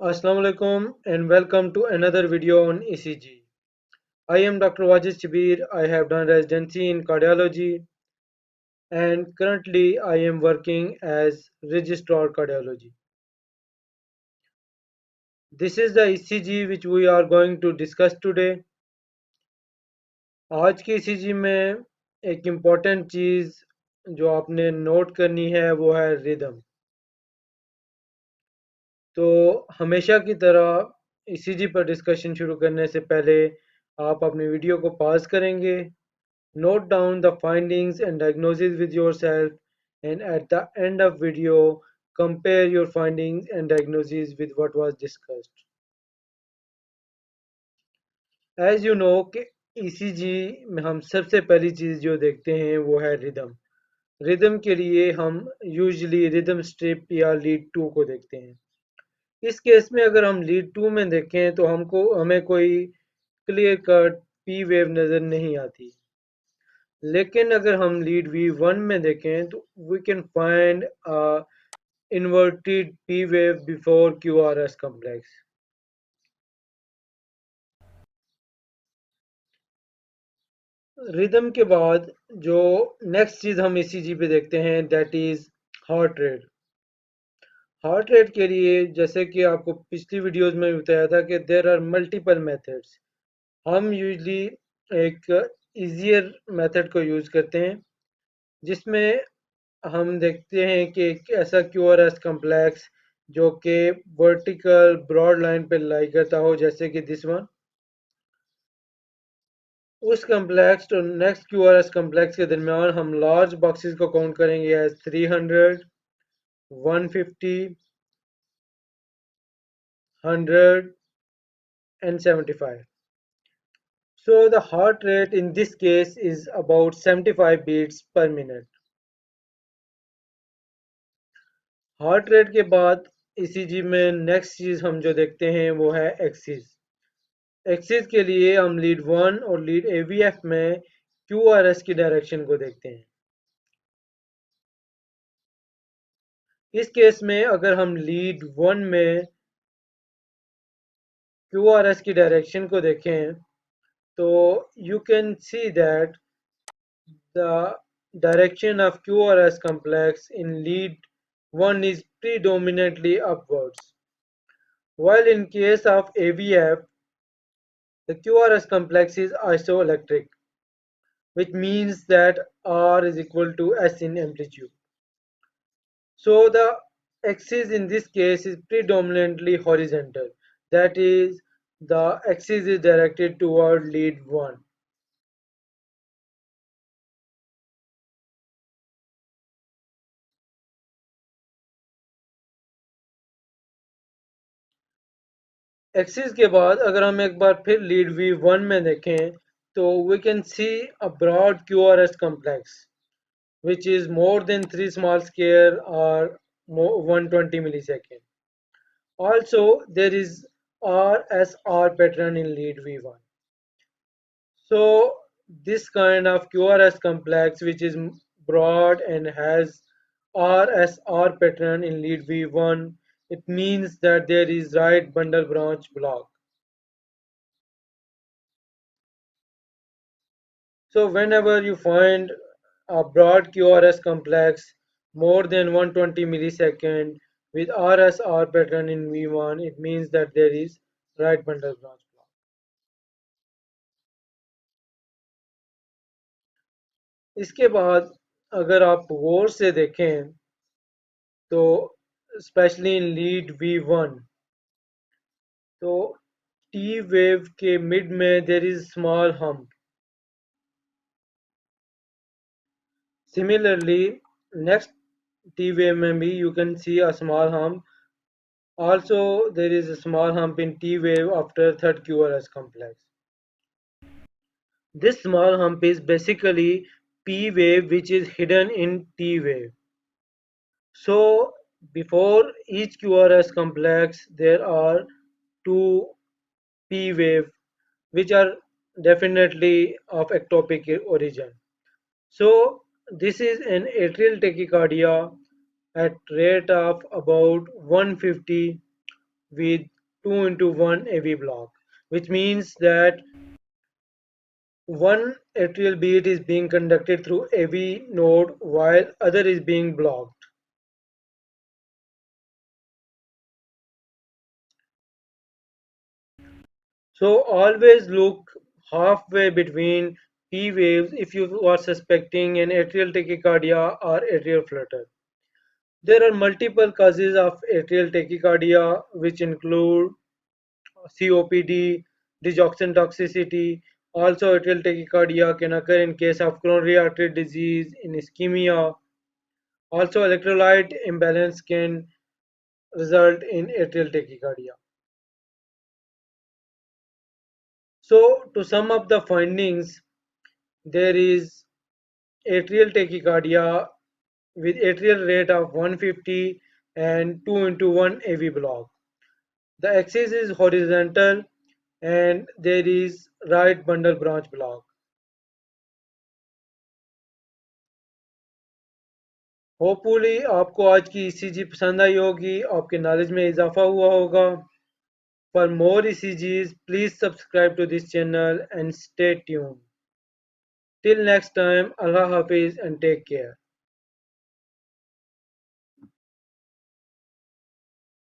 Assalamu alaikum and welcome to another video on ECG. I am Dr. Wajid Shabir. I have done residency in cardiology and currently I am working as registrar cardiology. This is the ECG which we are going to discuss today. आज की ECG में एक important चीज़ जो आपने note करनी है वो है रिदम। तो हमेशा की तरह ECG पर डिस्कशन शुरू करने से पहले आप अपनी वीडियो को पॉज करेंगे. Note down the findings and diagnosis with yourself, and at the end of video compare your findings and diagnosis with what was discussed. As you know कि ECG में हम सबसे पहली चीज़ जो देखते हैं वो है रिदम. रिदम के लिए हम यूजुअली रिदम स्ट्रिप या लीड 2 को देखते हैं. इस केस में अगर हम लीड 2 में देखें तो हमें कोई क्लियर कट पी वेव नज़र नहीं आती. लेकिन अगर हम लीड V1 में देखें तो we can find inverted P wave before QRS complex. Rhythm के बाद जो नेक्स्ट चीज हम ECG पे देखते हैं that is heart rate. Heart rate के लिए जैसे कि आपको पिछली वीडियोस में बताया था कि देर आर मल्टीपल मेथड्स. हम यूजली एक इजियर मेथड को यूज करते हैं जिसमें हम देखते हैं कि एक ऐसा QRS कॉम्प्लेक्स जो कि वर्टिकल ब्रॉड लाइन पे लाई करता हो जैसे कि दिस वन. उस कॉम्प्लेक्स और नेक्स्ट QRS कॉम्प्लेक्स के दरमियान हम लार्ज बॉक्सेस को काउंट करेंगे as 300, 150, 100 and 75. So the heart rate in this case is about 75 beats per minute. Heart rate के बाद ECG में नेक्स्ट चीज हम जो देखते हैं वो है एक्सिस. एक्सिस के लिए हम लीड 1 और लीड AVF में QRS की डायरेक्शन को देखते हैं. इस केस में अगर हम लीड 1 में QRS की डायरेक्शन को देखें तो you can see that the direction of QRS complex in lead 1 is predominantly upwards, while in case of AVF, the QRS complex is isoelectric, which means that R is equal to S in amplitude. So the axis in this case is predominantly horizontal, that is, the axis is directed toward lead 1. Axis के बाद अगर हम एक बार फिर lead V1 में देखें तो we can see a broad QRS complex which is more than 3 small square or 120 millisecond. Also there is RSR pattern in lead V1. So this kind of QRS complex which is broad and has RSR pattern in lead V1, it means that there is right bundle branch block. So whenever you find a broad QRS complex more than 120 millisecond with RSR pattern in V1, it means that there is right bundle branch block. इसके बाद अगर आप गौर से देखें तो specially in lead V1 तो T wave के mid में there is small hump. Similarly, next T wave में भी you can see a small hump. Also, there is a small hump in T wave after third QRS complex. This small hump is basically P wave which is hidden in T wave. So, before each QRS complex, there are two P wave which are definitely of ectopic origin. So, this is an atrial tachycardia at rate of about 150 with 2 into 1 AV block, which means that one atrial beat is being conducted through AV node while other is being blocked. So always look halfway between P waves if you are suspecting an atrial tachycardia or atrial flutter. There are multiple causes of atrial tachycardia, which include COPD, digoxin toxicity. Also, atrial tachycardia can occur in case of coronary artery disease, in ischemia. Also, electrolyte imbalance can result in atrial tachycardia. So, to sum up the findings, there is atrial tachycardia with atrial rate of 150 and 2 into 1 AV block. The axis is horizontal and there is right bundle branch block. Hopefully आपको आज की ECG पसंद आई होगी, आपके knowledge में इजाफा हुआ होगा. For more ECGs please subscribe to this channel and stay tune. Till next time, अल्लाह हाफिज एंड टेक केयर.